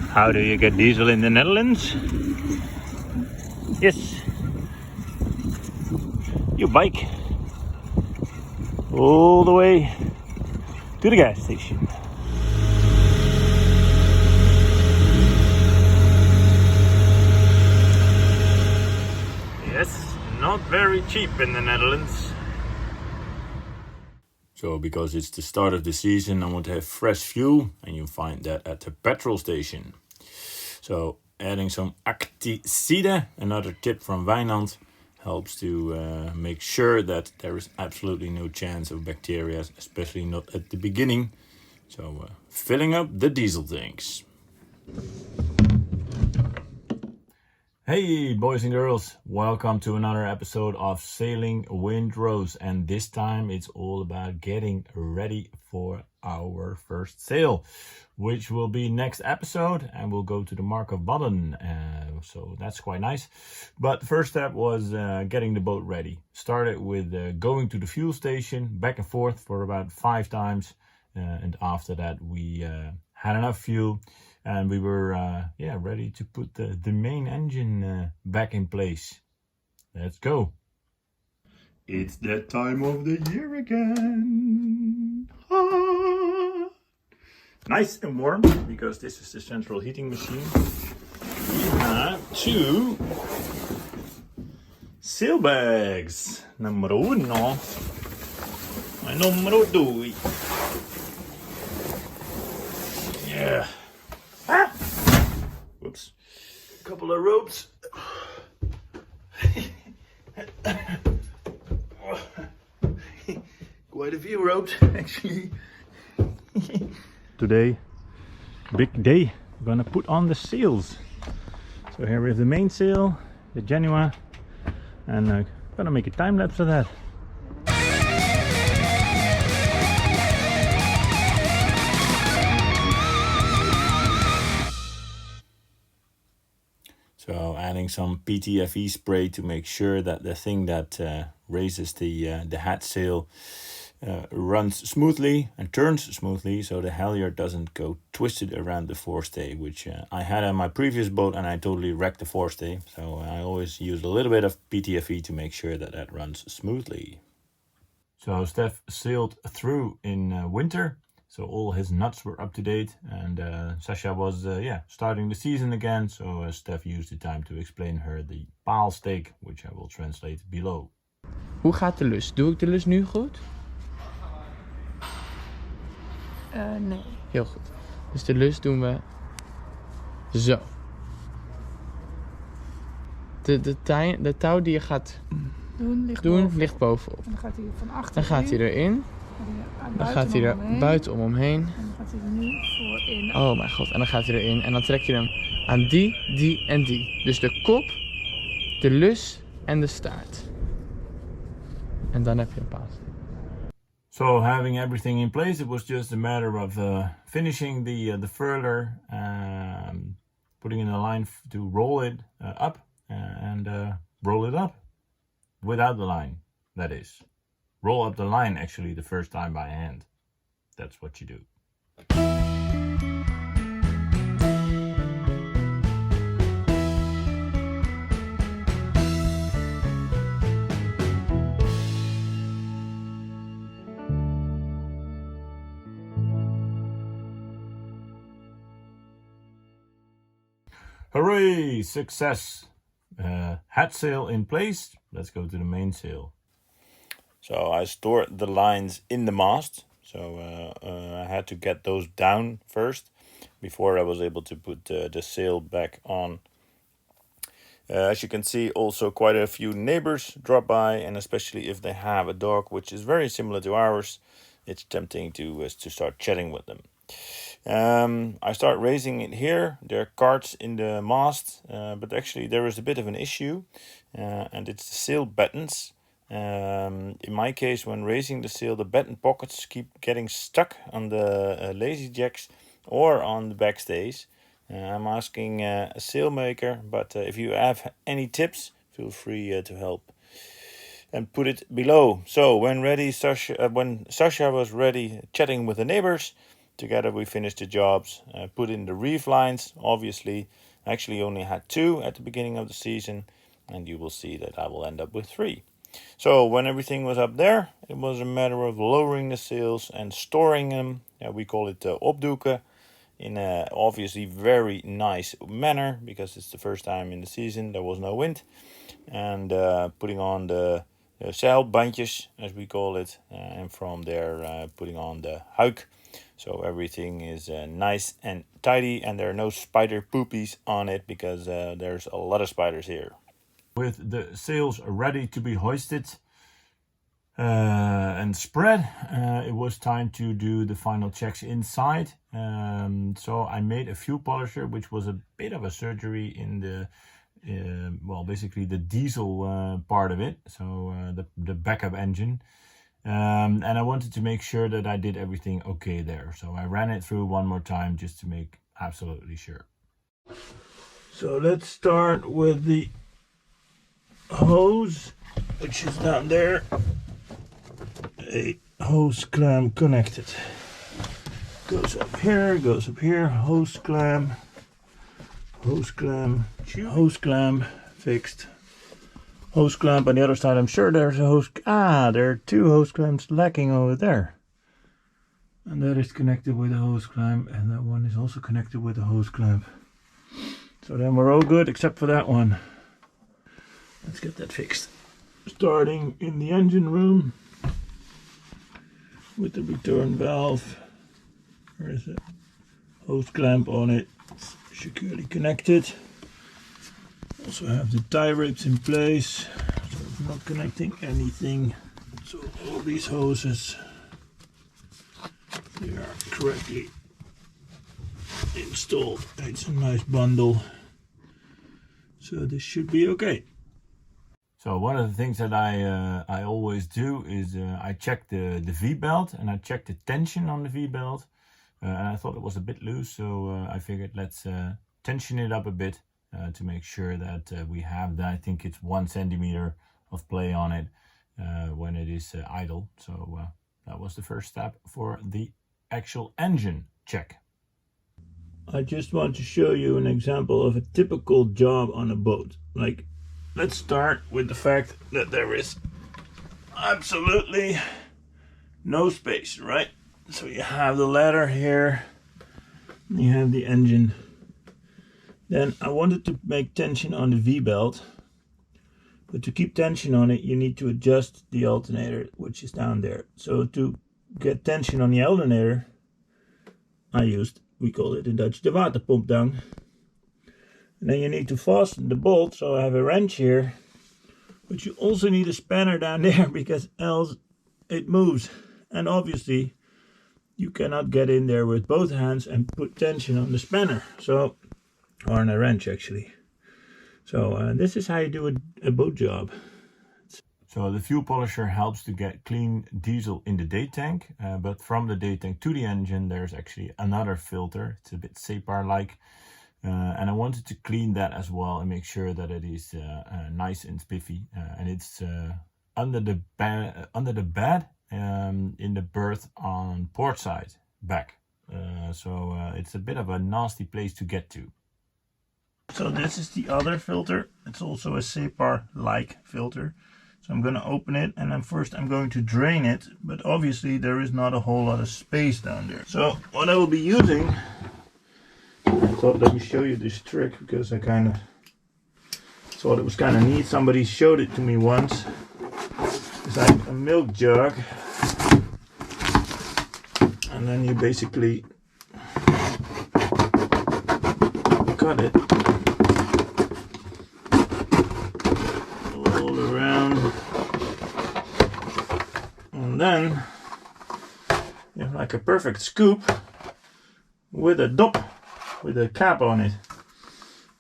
How do you get diesel in the Netherlands? Yes. You bike all the way to the gas station. Yes, not very cheap in the Netherlands. So because it's the start of the season, I want to have fresh fuel, and you find that at the petrol station. So adding some Acticide, another tip from Wijnand, helps to make sure that there is absolutely no chance of bacteria, especially not at the beginning. So filling up the diesel tanks. Hey boys and girls, welcome to another episode of Sailing Windrows, and this time it's all about getting ready for our first sail, which will be next episode, and we'll go to the Mark of Baden, so that's quite nice. But the first step was getting the boat ready. Started with going to the fuel station back and forth for about 5 times, and after that we had enough fuel. And we were ready to put the main engine back in place. Let's go. It's that time of the year again. Ah. Nice and warm, because this is the central heating machine. We have 2 sailbags. Numero 1 and numero 2. Yeah. Whoops. A couple of ropes. Quite a few ropes, actually. Today, big day. We're gonna put on the sails. So here we have the mainsail, the Genoa, and I'm gonna make a time lapse of that. So adding some PTFE spray to make sure that the thing that raises the hat sail runs smoothly and turns smoothly, so the halyard doesn't go twisted around the forestay, which I had on my previous boat, and I totally wrecked the forestay. So I always use a little bit of PTFE to make sure that that runs smoothly. So Stef sailed through in winter. So all his nuts were up to date, and Sacha was starting the season again. So Stef used the time to explain her the paalsteek, which I will translate below. Hoe gaat de lus? Doe ik de lus nu goed? Nee. Heel goed. Dus de lus doen we zo. De touw die je gaat doen ligt bovenop. En dan gaat hij van achter. Dan gaat hij erin. Dan gaat hij er buitenom omheen. En dan gaat hij er nu voorin. Oh mijn god. En dan gaat hij erin. En dan trek je hem aan die en die. Dus de kop, de lus en de staart. En dan heb je een paas. So having everything in place, it was just a matter of finishing the furler, putting in a line to roll it up, and roll it up without the line, that is. Roll up the line actually the first time by hand. That's what you do. Hooray! Success! Hat sail in place. Let's go to the mainsail. So I stored the lines in the mast. So I had to get those down first before I was able to put the sail back on. As you can see, also quite a few neighbors drop by, and especially if they have a dog which is very similar to ours, it's tempting to start chatting with them. I start raising it here. There are carts in the mast, but actually there is a bit of an issue, and it's the sail battens. In my case, when raising the sail, the batten pockets keep getting stuck on the lazy jacks or on the backstays. I'm asking a sailmaker, but if you have any tips, feel free to help and put it below. So when Sacha was ready chatting with the neighbors, together we finished the jobs, put in the reef lines. Obviously, I actually only had 2 at the beginning of the season, and you will see that I will end up with 3. So when everything was up there, it was a matter of lowering the sails and storing them. We call it opdoeken, in a obviously very nice manner, because it's the first time in the season there was no wind. And putting on the zeilbandjes, as we call it, and from there putting on the huik. So everything is nice and tidy, and there are no spider poopies on it, because there's a lot of spiders here. With the sails ready to be hoisted and spread, it was time to do the final checks inside. So I made a fuel polisher, which was a bit of a surgery in the well, basically the diesel part of it, so the backup engine. And I wanted to make sure that I did everything okay there. So I ran it through one more time just to make absolutely sure. So let's start with the hose, which is down there. A hose clamp connected. Goes up here, hose clamp, fixed. Hose clamp on the other side. I'm sure there's a hose. There are 2 hose clamps lacking over there. And that is connected with a hose clamp, and that one is also connected with a hose clamp. So then we're all good except for that one. Let's get that fixed. Starting in the engine room with the return valve. There is a hose clamp on it, securely connected. Also have the tie ribs in place, so it's not connecting anything. So all these hoses, they are correctly installed. It's a nice bundle, so this should be okay. So one of the things that I always do is I check the V-belt, and I check the tension on the V-belt. And I thought it was a bit loose, so I figured let's tension it up a bit to make sure that we have that. I think it's 1 centimeter of play on it when it is idle. So that was the first step for the actual engine check. I just want to show you an example of a typical job on a boat. Like, let's start with the fact that there is absolutely no space, right? So you have the ladder here, you have the engine. Then I wanted to make tension on the V-belt, but to keep tension on it, you need to adjust the alternator, which is down there. So to get tension on the alternator, I used, we call it in Dutch, de waterpomptang. And then you need to fasten the bolt, so I have a wrench here, but you also need a spanner down there, because else it moves. And obviously you cannot get in there with both hands and put tension on the spanner, so, or on a wrench actually. So this is how you do a boat job. So the fuel polisher helps to get clean diesel in the day tank, but from the day tank to the engine there's actually another filter. It's a bit SEPAR-like, and I wanted to clean that as well and make sure that it is nice and spiffy. And it's under the bed. In the berth on port side back, so it's a bit of a nasty place to get to. So this is the other filter. It's also a SEPAR-like filter. So I'm going to open it, and then first I'm going to drain it, but obviously there is not a whole lot of space down there. So what I will be using, I thought let me show you this trick, because I kind of thought it was kind of neat. Somebody showed it to me once. It's like a milk jug, and then you basically cut it all around, and then you have like a perfect scoop with a dop, with a cap on it.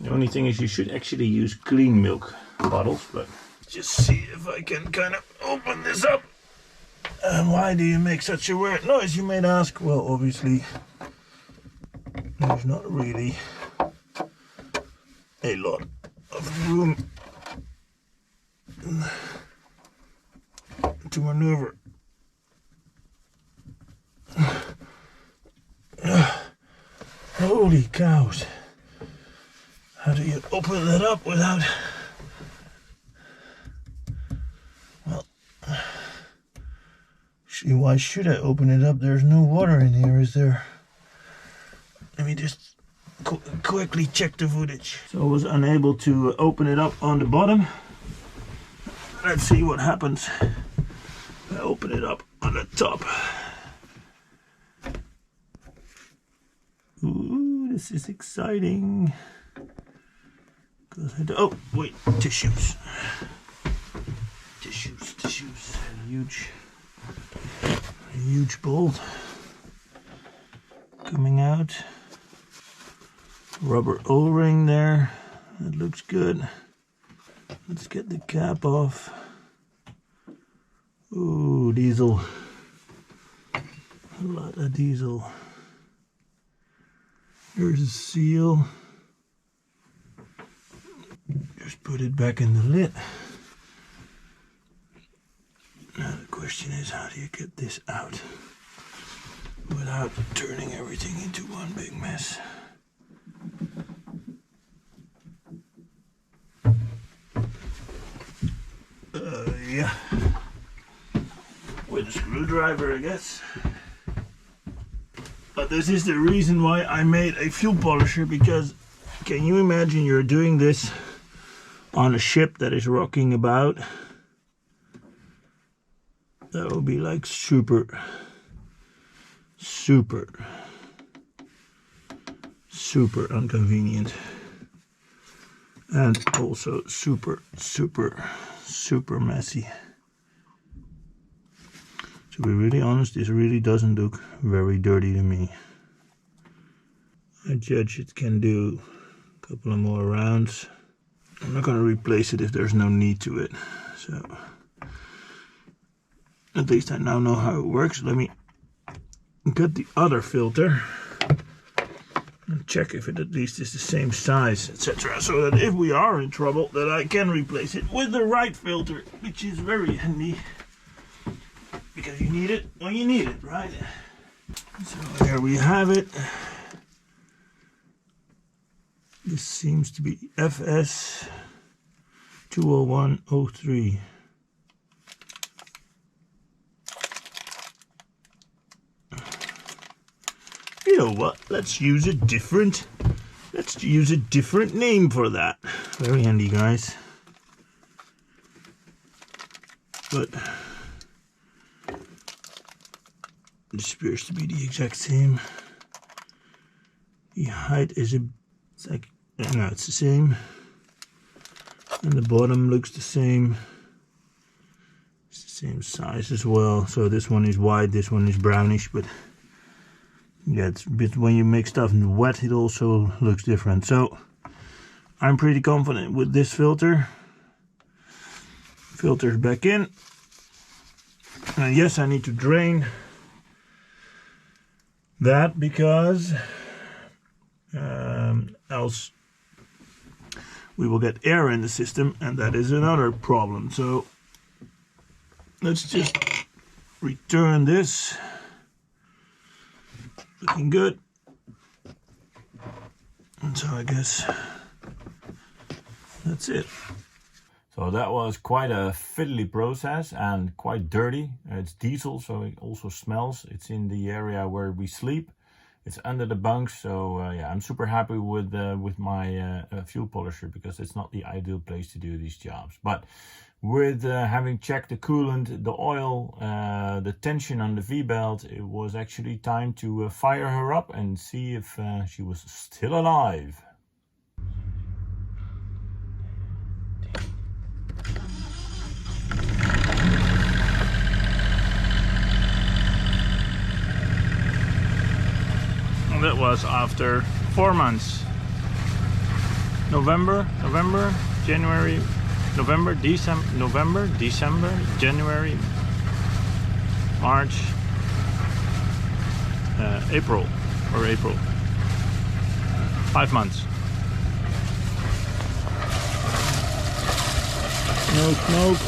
The only thing is you should actually use clean milk bottles, but just see if I can kind of open this up. And why do you make such a weird noise, you may ask? Well, obviously there's not really a lot of room to maneuver Holy cows. How do you open that up without... Well, why should I open it up? There's no water in here, is there? Let me just quickly check the footage. So I was unable to open it up on the bottom. Let's see what happens if I open it up on the top. Ooh, this is exciting. Oh, wait, tissues. Tissues. A huge bolt coming out. Rubber O-ring there. That looks good. Let's get the cap off. Ooh, diesel. A lot of diesel. There's a seal. Just put it back in the lid. Now the question is, how do you get this out without turning everything into one big mess? Yeah. With a screwdriver, I guess. But this is the reason why I made a fuel polisher, because can you imagine you're doing this on a ship that is rocking about? That would be like super inconvenient, and also super messy. To be really honest, this really doesn't look very dirty to me. I judge it can do a couple of more rounds. I'm not going to replace it if there's no need to it. So at least I now know how it works. Let me get the other filter and check if it at least is the same size, etc. So that if we are in trouble, that I can replace it with the right filter, which is very handy. Because you need it when you need it, right? So there we have it. This seems to be FS 20103. You know what? Let's use a different name for that. Very handy, guys. But this appears to be the exact same. The height is it's the same, and the bottom looks the same. It's the same size as well. So this one is white, this one is brownish, but yeah, it's a bit, when you make stuff wet, it also looks different. So I'm pretty confident with this filter. Filters back in, and yes, I need to drain that because else we will get air in the system, and that is another problem. So let's just return this. Looking good. And so I guess that's it. So that was quite a fiddly process and quite dirty. It's diesel, so it also smells. It's in the area where we sleep. It's under the bunks, so yeah, I'm super happy with my fuel polisher, because it's not the ideal place to do these jobs. But with having checked the coolant, the oil, the tension on the V-belt, it was actually time to fire her up and see if she was still alive. That was after 4 months. November, January, December, January, March, April. 5 months. No smoke.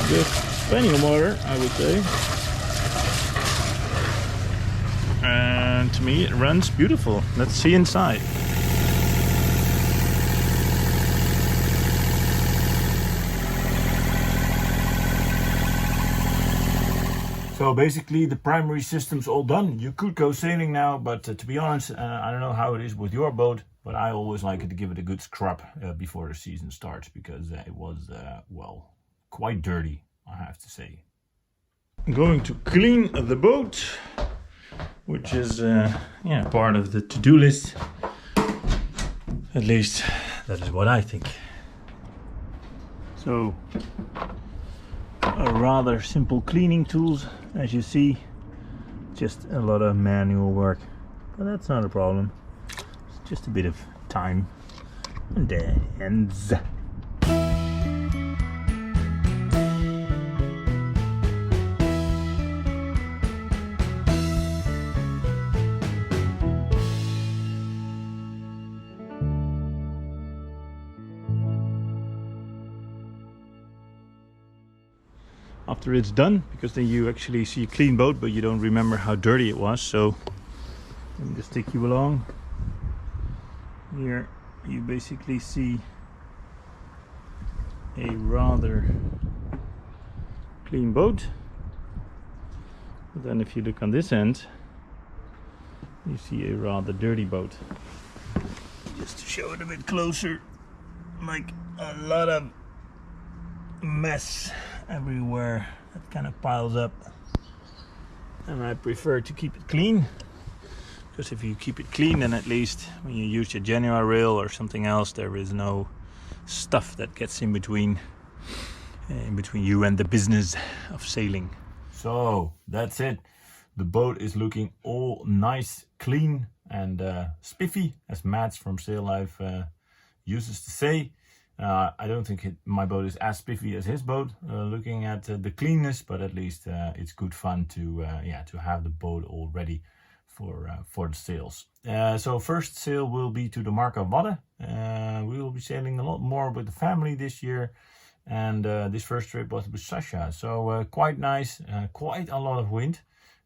Just plenty of water, I would say. And and to me it runs beautiful. Let's see inside. So basically the primary system's all done. You could go sailing now, but to be honest, I don't know how it is with your boat, but I always like it to give it a good scrub before the season starts, because it was, well, quite dirty, I have to say. I'm going to clean the boat, which is part of the to-do list. At least that is what I think. So, a rather simple cleaning tools, as you see. Just a lot of manual work, but that's not a problem. It's just a bit of time and hands. After it's done, because then you actually see a clean boat, but you don't remember how dirty it was. So let me just take you along. Here you basically see a rather clean boat. But then if you look on this end, you see a rather dirty boat. Just to show it a bit closer, like a lot of mess everywhere that kind of piles up, and I prefer to keep it clean, because if you keep it clean, then at least when you use your January rail or something else, there is no stuff that gets in between you and the business of sailing. So that's it. The boat is looking all nice, clean and spiffy, as Mads from Sail Life uses to say. I don't think my boat is as spiffy as his boat, looking at the cleanness, but at least it's good fun to have the boat all ready for the sails. So first sail will be to the Mark of Wadden. We will be sailing a lot more with the family this year, and this first trip was with Sacha. So quite nice, quite a lot of wind.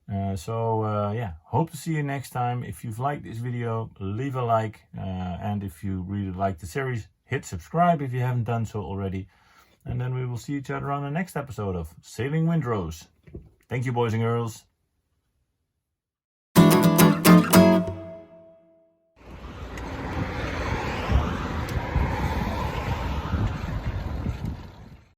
Hope to see you next time. If you've liked this video, leave a like, and if you really like the series, hit subscribe if you haven't done so already. And then we will see each other on the next episode of Sailing Windrows. Thank you, boys and girls.